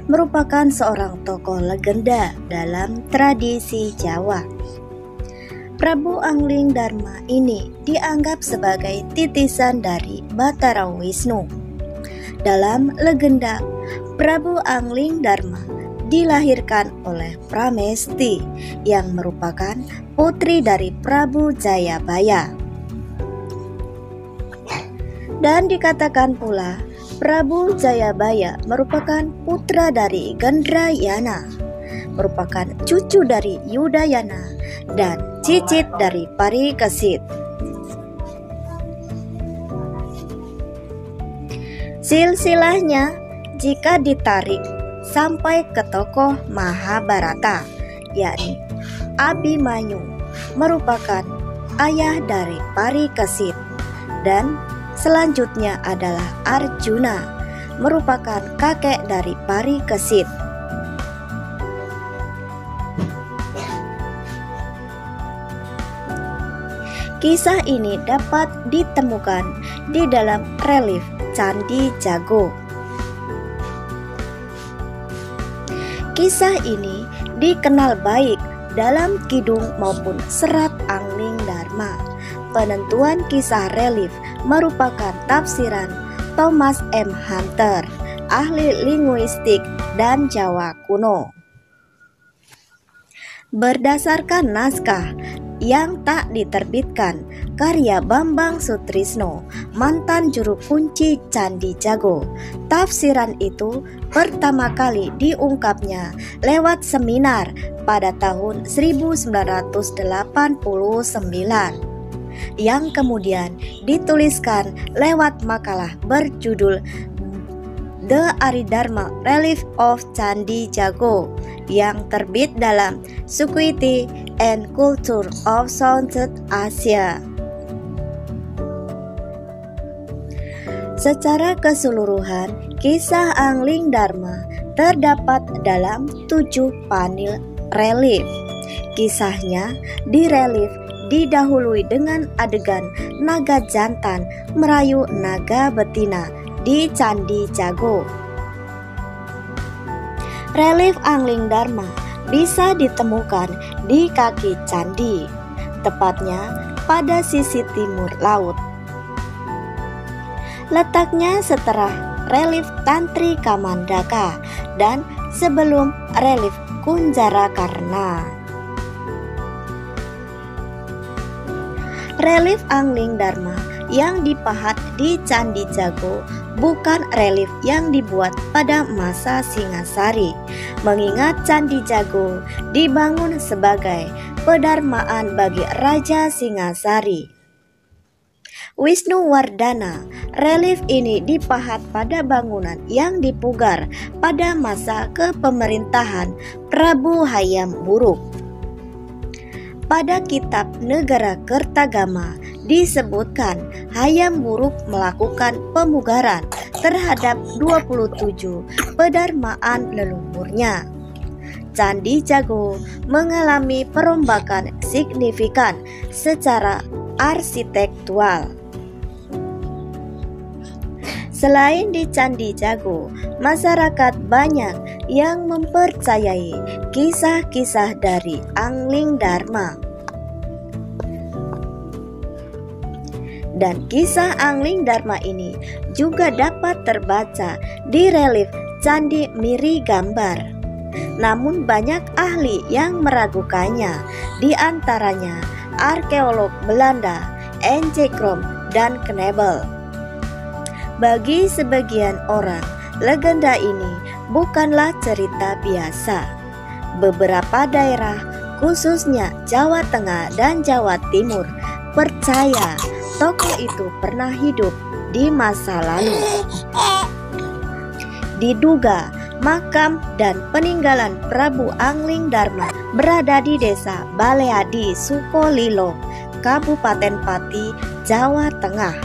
merupakan seorang tokoh legenda dalam tradisi Jawa. Prabu Angling Darma ini dianggap sebagai titisan dari Batara Wisnu. Dalam legenda, Prabu Angling Darma dilahirkan oleh Pramesti yang merupakan putri dari Prabu Jayabaya. Dan dikatakan pula Prabu Jayabaya merupakan putra dari Gandrayana, merupakan cucu dari Yudayana dan cicit dari Parikesit. Silsilahnya jika ditarik sampai ke tokoh Mahabharata, yakni Abhimanyu merupakan ayah dari Parikesit, dan selanjutnya adalah Arjuna merupakan kakek dari Parikesit. Kisah ini dapat ditemukan di dalam relief Candi Jago. Kisah ini dikenal baik dalam kidung maupun serat Angling Darma. Penentuan kisah relief merupakan tafsiran Thomas M. Hunter, ahli linguistik dan Jawa kuno. Berdasarkan naskah yang tak diterbitkan karya Bambang Sutrisno, mantan juru kunci Candi Jago, tafsiran itu pertama kali diungkapnya lewat seminar pada tahun 1989 yang kemudian dituliskan lewat makalah berjudul The Aridharma Relief of Candi Jago yang terbit dalam Society and Culture of Southeast Asia. Secara keseluruhan, kisah Angling Darma terdapat dalam 7 panel relief. Kisahnya direlief didahului dengan adegan naga jantan merayu naga betina di Candi Jago. Relief Angling Darma bisa ditemukan di kaki candi, tepatnya pada sisi timur laut. Letaknya setelah relief Tantri Kamandaka dan sebelum relief Kunjarakarna. Relief Angling Darma yang dipahat di Candi Jago bukan relief yang dibuat pada masa Singasari, mengingat Candi Jago dibangun sebagai pedarmaan bagi Raja Singasari. Wisnuwardana, relief ini dipahat pada bangunan yang dipugar pada masa kepemerintahan Prabu Hayam Wuruk. Pada kitab Negara Kertagama disebutkan Hayam Wuruk melakukan pemugaran terhadap 27 pedarmaan leluhurnya. Candi Jago mengalami perombakan signifikan secara arsitektural. Selain di Candi Jago, masyarakat banyak yang mempercayai kisah-kisah dari Angling Darma. Dan kisah Angling Darma ini juga dapat terbaca di relief Candi Miri Gambar. Namun banyak ahli yang meragukannya, di antaranya arkeolog Belanda N.C. Krom dan Knebel. Bagi sebagian orang, legenda ini bukanlah cerita biasa. Beberapa daerah, khususnya Jawa Tengah dan Jawa Timur, percaya tokoh itu pernah hidup di masa lalu. Diduga makam dan peninggalan Prabu Angling Darma berada di desa Baleadi, Sukolilo, Kabupaten Pati, Jawa Tengah.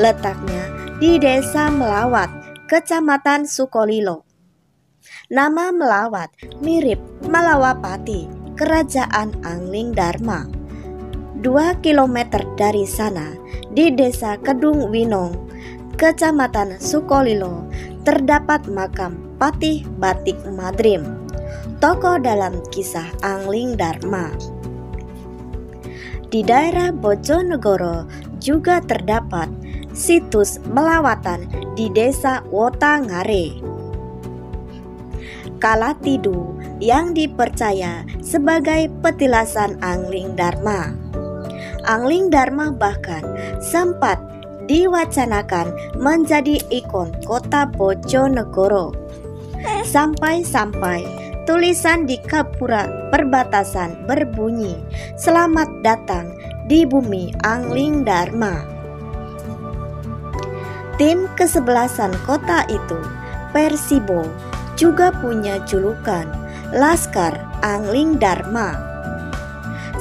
Letaknya di desa Melawat, Kecamatan Sukolilo. Nama Melawat mirip Malawapati, Kerajaan Angling Darma. 2 km dari sana, di desa Kedung Winong, Kecamatan Sukolilo, terdapat makam Patih Batik Madrim, tokoh dalam kisah Angling Dharma. Di daerah Bojonegoro juga terdapat situs melawatan di desa Wotangare. Kalatidu yang dipercaya sebagai petilasan Angling Dharma. Angling Dharma bahkan sempat diwacanakan menjadi ikon kota Bojonegoro. Sampai-sampai tulisan di gapura perbatasan berbunyi, "Selamat datang di bumi Angling Dharma." Tim kesebelasan kota itu, Persibo, juga punya julukan Laskar Angling Dharma.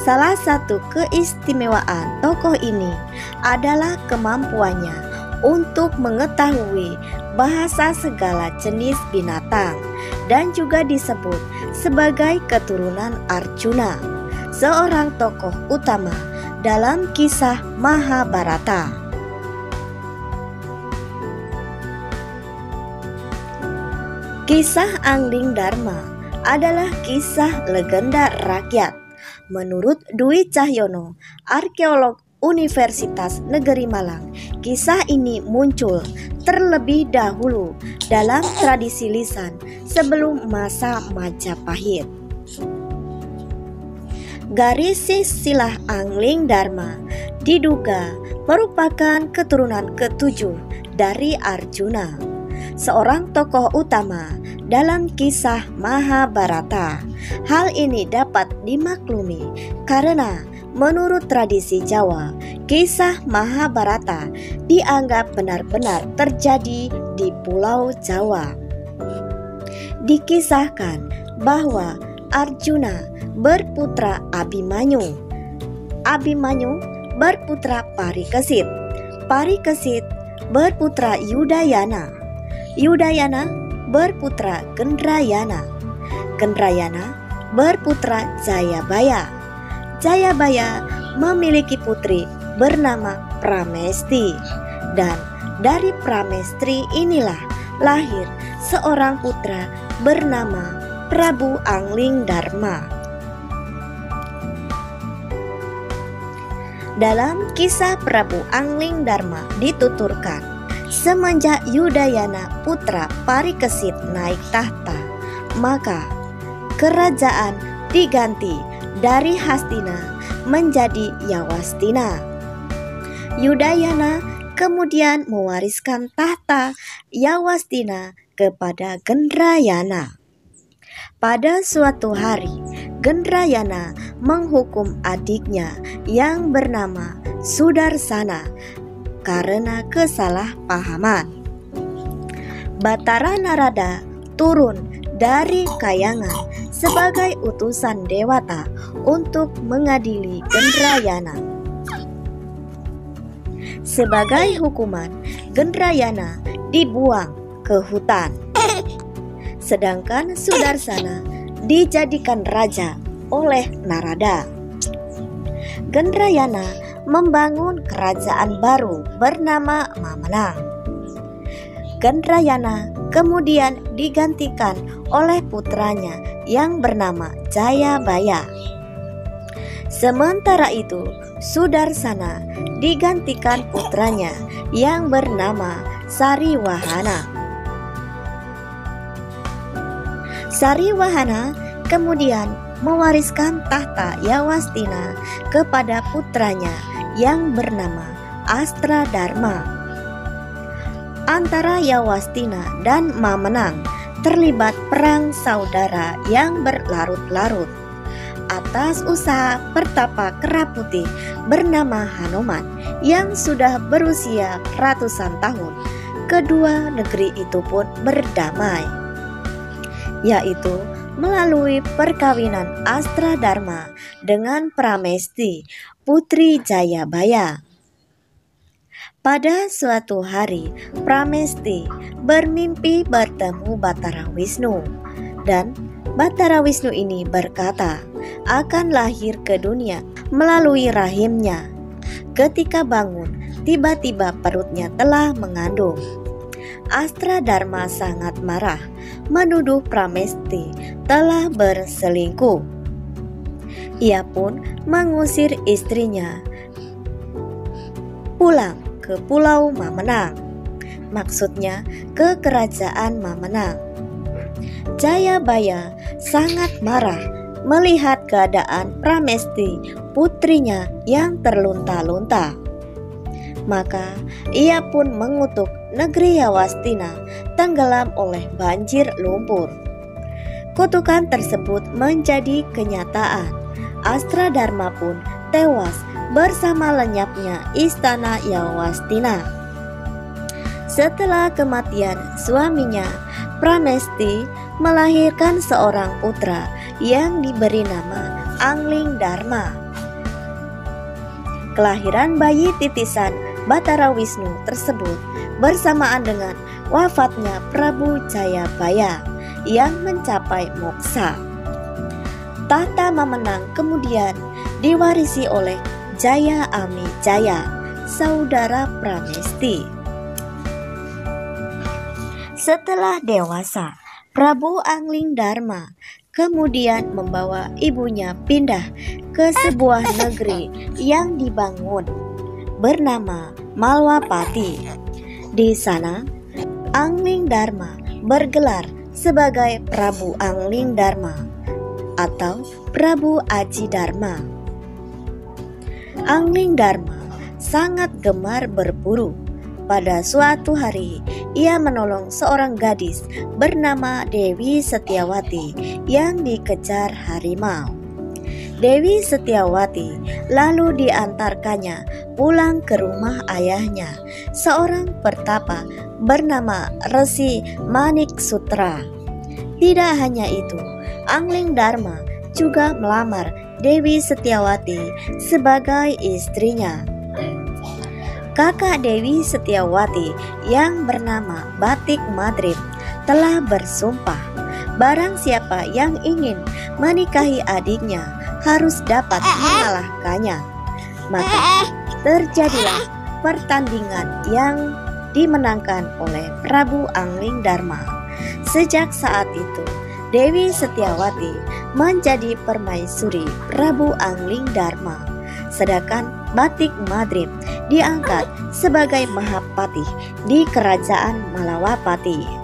Salah satu keistimewaan tokoh ini adalah kemampuannya untuk mengetahui bahasa segala jenis binatang dan juga disebut sebagai keturunan Arjuna, seorang tokoh utama dalam kisah Mahabharata. Kisah Angling Dharma adalah kisah legenda rakyat. Menurut Dwi Cahyono, arkeolog Universitas Negeri Malang, kisah ini muncul terlebih dahulu dalam tradisi lisan sebelum masa Majapahit. Garis silsilah Angling Dharma diduga merupakan keturunan ketujuh dari Arjuna, seorang tokoh utama dalam kisah Mahabharata. Hal ini dapat dimaklumi karena menurut tradisi Jawa, kisah Mahabharata dianggap benar-benar terjadi di Pulau Jawa. Dikisahkan bahwa Arjuna berputra Abimanyu, Abimanyu berputra Parikesit, Parikesit berputra Yudayana, Yudayana berputra Gendrayana, Gendrayana berputra Jayabaya, Jayabaya memiliki putri bernama Pramesti, dan dari Pramesti inilah lahir seorang putra bernama Prabu Angling Dharma. Dalam kisah Prabu Angling Dharma dituturkan, semenjak Yudayana putra Parikesit naik tahta, maka kerajaan diganti dari Hastina menjadi Yawastina. Yudayana kemudian mewariskan tahta Yawastina kepada Gendrayana. Pada suatu hari, Gendrayana menghukum adiknya yang bernama Sudarsana karena kesalahpahaman. Batara Narada turun dari kayangan sebagai utusan dewata untuk mengadili Gendrayana. Sebagai hukuman, Gendrayana dibuang ke hutan, sedangkan Sudarsana dijadikan raja oleh Narada. Gendrayana membangun kerajaan baru bernama Mamenang. Gendrayana kemudian digantikan oleh putranya yang bernama Jayabaya. Sementara itu, Sudarsana digantikan putranya yang bernama Sariwahana. Sariwahana kemudian mewariskan tahta Yawastina kepada putranya yang bernama Astradharma. Antara Yawastina dan Mamenang terlibat perang saudara yang berlarut-larut. Atas usaha pertapa kera putih bernama Hanuman yang sudah berusia ratusan tahun, kedua negeri itu pun berdamai, yaitu melalui perkawinan Astradharma dengan Pramesti, putri Jayabaya. Pada suatu hari, Pramesti bermimpi bertemu Batara Wisnu, dan Batara Wisnu ini berkata akan lahir ke dunia melalui rahimnya. Ketika bangun, tiba-tiba perutnya telah mengandung. Astradharma sangat marah, menuduh Pramesti telah berselingkuh. Ia pun mengusir istrinya pulang ke Pulau Mamenang, maksudnya ke kerajaan Mamenang. Jayabaya sangat marah melihat keadaan Pramesti, putrinya yang terlunta-lunta. Maka ia pun mengutuk negeri Yawastina tenggelam oleh banjir lumpur. Kutukan tersebut menjadi kenyataan. Astradharma pun tewas bersama lenyapnya istana Yawastina. Setelah kematian suaminya, Pramesti melahirkan seorang putra yang diberi nama Anglingdarma. Kelahiran bayi titisan Batara Wisnu tersebut bersamaan dengan wafatnya Prabu Jayabaya yang mencapai moksa. Tahta Mamenang kemudian diwarisi oleh Jaya Amijaya, saudara Pramesti. Setelah dewasa, Prabu Anglingdarma kemudian membawa ibunya pindah ke sebuah negeri yang dibangun bernama Malwapati. Di sana, Anglingdarma bergelar sebagai Prabu Anglingdarma atau Prabu Ajidarma. Anglingdarma sangat gemar berburu. Pada suatu hari, ia menolong seorang gadis bernama Dewi Setiawati yang dikejar harimau. Dewi Setiawati lalu diantarkannya pulang ke rumah ayahnya, seorang pertapa bernama Resi Manik Sutra. Tidak hanya itu, Anglingdarma juga melamar Dewi Setiawati sebagai istrinya. Kakak Dewi Setiawati yang bernama Batik Madrib telah bersumpah, barang siapa yang ingin menikahi adiknya harus dapat mengalahkannya. Maka terjadilah pertandingan yang dimenangkan oleh Prabu Anglingdarma. Sejak saat itu, Dewi Setiawati menjadi permaisuri Prabu Anglingdarma, sedangkan Batik Madrib diangkat sebagai Mahapatih di kerajaan Malawapati.